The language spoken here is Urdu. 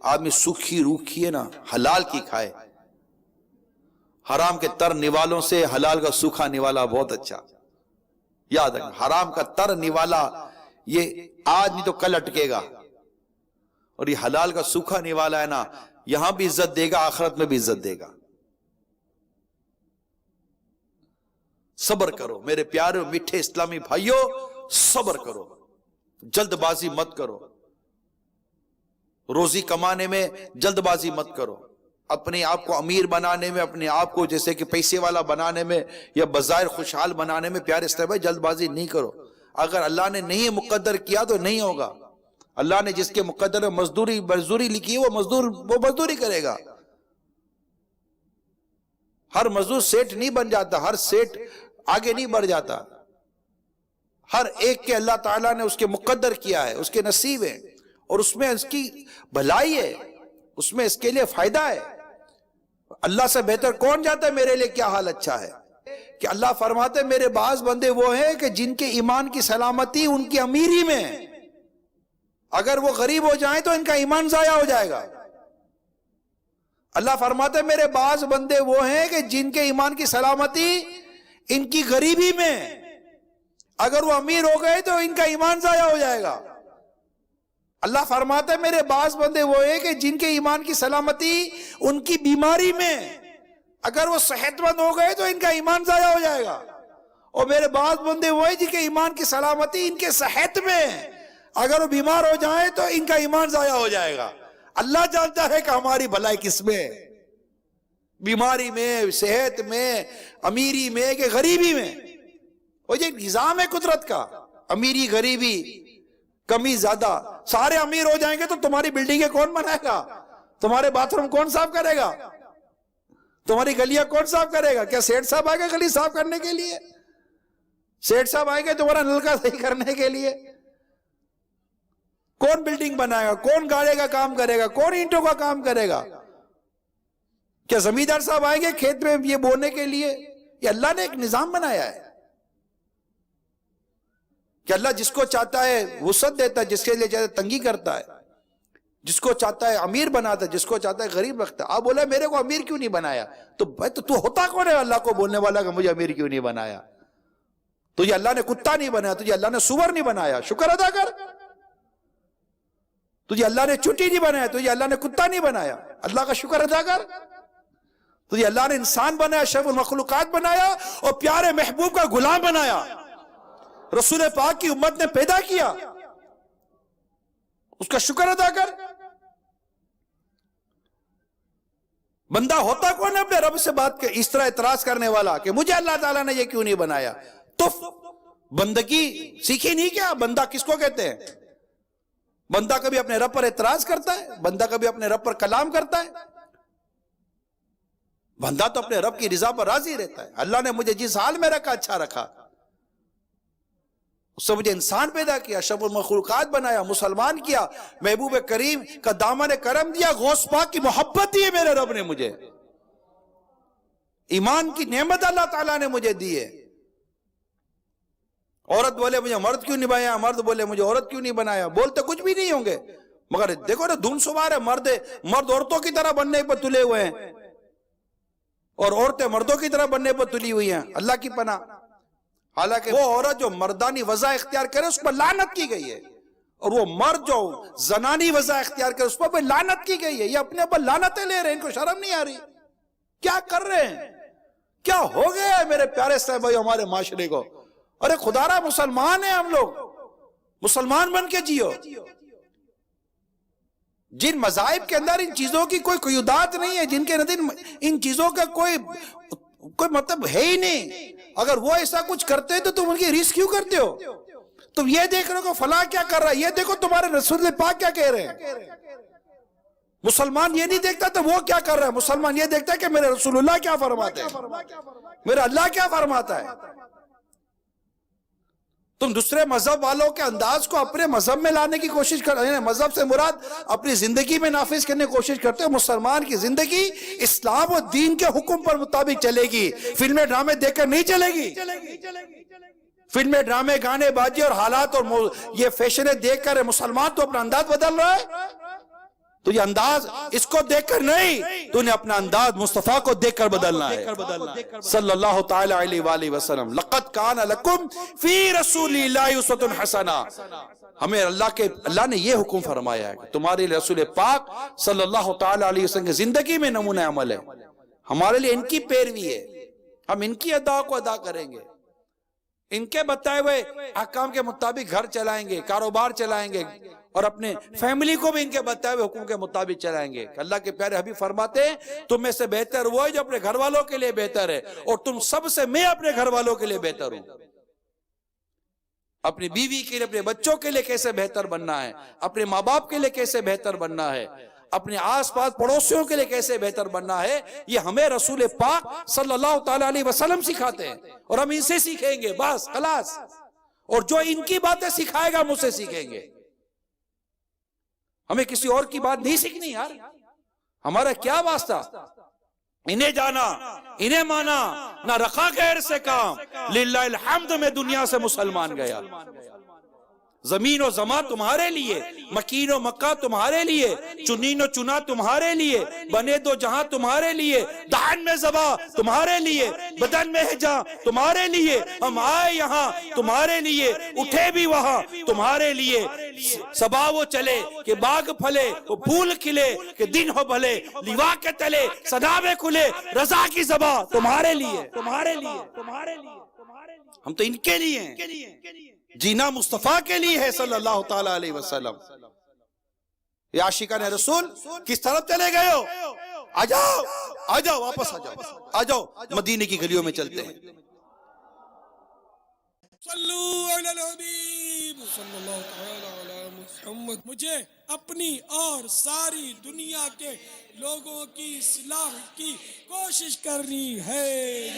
آدمی سوکھی روکھی ہے نا حلال کی کھائے، حرام کے تر نوالوں سے حلال کا سوکھا نوالا بہت اچھا. یاد رکھنا، حرام کا تر نوالا یہ آج نہیں تو کل اٹکے گا، اور یہ حلال کا سوکھا نوالا ہے نا، یہاں بھی عزت دے گا، آخرت میں بھی عزت دے گا. صبر کرو میرے پیارے میٹھے اسلامی بھائیوں، صبر کرو، جلد بازی مت کرو، روزی کمانے میں جلد بازی مت کرو، اپنے آپ کو امیر بنانے میں، اپنے آپ کو جیسے کہ پیسے والا بنانے میں یا بظاہر خوشحال بنانے میں پیارے اسلامی بھائی جلد بازی نہیں کرو. اگر اللہ نے نہیں مقدر کیا تو نہیں ہوگا. اللہ نے جس کے مقدر میں مزدوری لکھی ہے وہ مزدوری کرے گا. ہر مزدور سیٹ نہیں بن جاتا، ہر سیٹ آگے نہیں بڑھ جاتا. ہر ایک کے اللہ تعالیٰ نے اس کے مقدر کیا ہے، اس کے نصیب ہے، اور اس میں اس کی بھلائی ہے، اس میں اس کے لیے فائدہ ہے. اللہ سے بہتر کون جاتا ہے میرے لیے کیا حال اچھا ہے؟ کہ اللہ فرماتے ہیں میرے بعض بندے وہ ہیں کہ جن کے ایمان کی سلامتی ان کی امیری میں ہے، اگر وہ غریب ہو جائیں تو ان کا ایمان ضائع ہو جائے گا. اللہ فرماتے ہیں میرے بعض بندے وہ ہیں کہ جن کے ایمان کی سلامتی ان کی غریبی میں، اگر وہ امیر ہو گئے تو ان کا ایمان ضائع ہو جائے گا. اللہ فرماتا ہے میرے بعض بندے وہ ہیں کہ جن کے ایمان کی سلامتی ان کی بیماری میں، اگر وہ صحت مند ہو گئے تو ان کا ایمان ضائع ہو جائے گا. اور میرے بعض بندے وہ ہیں جن کے ایمان کی سلامتی ان کے صحت میں، اگر وہ بیمار ہو جائیں تو ان کا ایمان ضائع ہو جائے گا. اللہ جانتا ہے کہ ہماری بھلائی کس میں ہے، بیماری میں، صحت میں، امیری میں کہ غریبی میں. وہ یہ نظام ہے قدرت کا، امیری غریبی کمی زیادہ. سارے امیر ہو جائیں گے تو تمہاری بلڈنگیں کون بنائے گا؟ تمہارے باتھ روم کون صاف کرے گا؟ تمہاری گلیاں کون صاف کرے گا؟ کیا سیٹ صاحب آئے گا گلی صاف کرنے کے لیے؟ سیٹ صاحب آئے گے تمہارا نلکا صحیح کرنے کے لیے؟ کون بلڈنگ بنائے گا؟ کون گاڑے کا کام کرے گا؟ کون اینٹوں کا کام کرے گا؟ کیا زمیندار صاحب آئیں گے کھیت میں یہ بونے کے لیے؟ یہ اللہ نے ایک نظام بنایا ہے کہ اللہ جس کو چاہتا ہے وسعت دیتا ہے، جس کے لیے چاہتا ہے تنگی کرتا ہے، جس کو چاہتا ہے امیر بناتا ہے، جس کو چاہتا ہے غریب رکھتا ہے. آپ بولے میرے کو امیر کیوں نہیں بنایا؟ تو بھائی تو ہوتا کون ہے اللہ کو بولنے والا کہ مجھے امیر کیوں نہیں بنایا؟ تجھے اللہ نے کتا نہیں بنایا، تجھے اللہ نے سور نہیں بنایا، شکر ادا کر. تجھے اللہ نے چوٹی نہیں بنایا، تجھے اللہ نے کتا نہیں بنایا، اللہ کا شکر ادا کر. تجھے اللہ نے انسان بنایا، اشرف المخلوقات بنایا، اور پیارے محبوب کا غلام بنایا، رسول پاک کی امت نے پیدا کیا، اس کا شکر ادا کر. بندہ ہوتا کون ہے اپنے رب سے بات کر اس طرح اعتراض کرنے والا کہ مجھے اللہ تعالیٰ نے یہ کیوں نہیں بنایا؟ تو بندگی سیکھی نہیں کیا؟ بندہ کس کو کہتے ہیں؟ بندہ کبھی اپنے رب پر اعتراض کرتا ہے؟ بندہ کبھی اپنے رب پر کلام کرتا ہے؟ بندہ تو اپنے رب کی رضا پر راضی رہتا ہے. اللہ نے مجھے جس حال میں رکھا اچھا رکھا، اس سے مجھے انسان پیدا کیا، اشرف المخلوقات بنایا، مسلمان کیا، محبوب کریم کا دامن کرم دیا، غوث پاک کی محبت دی ہے میرے رب نے مجھے، ایمان کی نعمت اللہ تعالیٰ نے مجھے دی ہے. عورت بولے مجھے مرد کیوں نہیں بنایا، مرد بولے مجھے عورت کیوں نہیں بنایا، بولتے کچھ بھی نہیں ہوں گے، مگر دیکھو نا دھن سوار ہے. مرد عورتوں کی طرح بننے پر تلے ہوئے ہیں، اور عورتیں مردوں کی طرح بننے پر تلی ہوئی ہیں. اللہ کی پناہ. حالانکہ وہ عورت جو مردانی وضع اختیار کرے اس پر لعنت کی گئی ہے، اور وہ مرد جو زنانی وضع اختیار کرے اس پر لعنت کی گئی ہے. یہ اپنے اوپر لعنتیں لے رہے ہیں، ان کو شرم نہیں آ رہی. کیا کر رہے ہیں؟ کیا ہو گیا ہے میرے پیارے صاحب بھائی ہمارے معاشرے کو؟ ارے خدا را مسلمان ہیں ہم لوگ، مسلمان بن کے جیو. جن مذاہب کے اندر ان چیزوں کی کوئی قیودات نہیں ہے، جن کے اندر ان چیزوں کا کوئی مطلب ہے ہی نہیں، اگر وہ ایسا کچھ کرتے تو تم ان کی ریس کیوں کرتے ہو؟ تم یہ دیکھ رہے ہو کہ فلاں کیا کر رہا ہے، یہ دیکھو تمہارے رسول پاک کیا کہہ رہے ہیں. مسلمان یہ نہیں دیکھتا تو وہ کیا کر رہا ہے، مسلمان یہ دیکھتا ہے کہ میرے رسول اللہ کیا فرماتے ہیں، میرا اللہ کیا فرماتا ہے. تم دوسرے مذہب والوں کے انداز کو اپنے مذہب میں لانے کی کوشش کر رہے ہیں، مذہب سے مراد اپنی زندگی میں نافذ کرنے کی کوشش کرتے ہو. مسلمان کی زندگی اسلام و دین کے حکم پر مطابق چلے گی، فلمیں ڈرامے دیکھ کر نہیں چلے گی. فلمیں ڈرامے گانے بازی اور حالات اور یہ فیشنیں دیکھ کر مسلمان تو اپنا انداز بدل رہا ہے. تو یہ انداز اس کو دیکھ کر نہیں، تو نے اپنا انداز مصطفیٰ کو دیکھ کر بدلنا ہے صلی اللہ تعالی علیہ وآلہ وسلم۔ لَقَدْ كَانَ لَكُمْ فِي رَسُولِ اللَّهِ أُسْوَةٌ حَسَنَةٌ، ہمیں اللہ نے یہ حکم فرمایا ہے کہ تمہارے لیے رسول پاک صلی اللہ تعالی علیہ وسلم کی زندگی میں نمونہ عمل ہے، ہمارے لیے ان کی پیروی ہے، ہم ان کی ادا کو ادا کریں گے، ان کے بتائے ہوئے احکام کے مطابق گھر چلائیں گے، کاروبار چلائیں گے، اور اپنے فیملی کو بھی ان کے بتائے ہوئے حکم کے مطابق چلائیں گے۔ اللہ کے پیارے حبیب فرماتے ہیں تم میں سے بہتر وہ ہے جو اپنے گھر والوں کے لیے بہتر ہے، اور تم سب سے میں اپنے گھر والوں کے لیے بہتر ہوں۔ اپنی بیوی کے لیے، اپنے بچوں کے لیے کیسے بہتر بننا ہے، اپنے ماں باپ کے لیے کیسے بہتر بننا ہے، اپنے آس پاس پڑوسیوں کے لیے کیسے بہتر بننا ہے، یہ ہمیں رسول پاک صلی اللہ تعالی علیہ وسلم سکھاتے ہیں، اور ہم ان سے سیکھیں گے، بس خلاص۔ اور جو ان کی باتیں سکھائے گا ہم اسے سیکھیں گے، ہمیں کسی اور کی بات نہیں سیکھنی یار، ہمارا کیا واسطہ، انہیں جانا انہیں مانا، نہ رکھا غیر سے کام، للہ الحمد میں دنیا سے مسلمان گیا۔ زمین و زماں تمہارے لیے، مکین و مکہ تمہارے لیے، چنین و چنا تمہارے لیے، بنے دو جہاں تمہارے لیے، دہن میں زبا تمہارے لیے، بدن میں ہے جہاں تمہارے لیے، ہم آئے یہاں تمہارے لیے، اٹھے بھی وہاں تمہارے لیے، صبا وہ چلے کہ باغ پھلے، وہ پھول کھلے کہ دن ہو بھلے، لیوا کے تلے صدابے کھلے، رضا کی زبا تمہارے لیے، تمہارے لیے، تمہارے لیے، ہم تو ان کے لیے ہیں، جینا مصطفیٰ کے لیے ہے صلی اللہ تعالی علیہ وسلم۔ یا عاشقان رسول کس طرف چلے گئے ہو؟ آجاؤ آجاؤ، واپس آجاؤ، آجاؤ مدینے کی گلیوں میں چلتے ہیں۔ صلو علی الحبیب صلی اللہ تعالی علی محمد۔ مجھے اپنی اور ساری دنیا کے لوگوں کی اصلاح کی کوشش کرنی ہے۔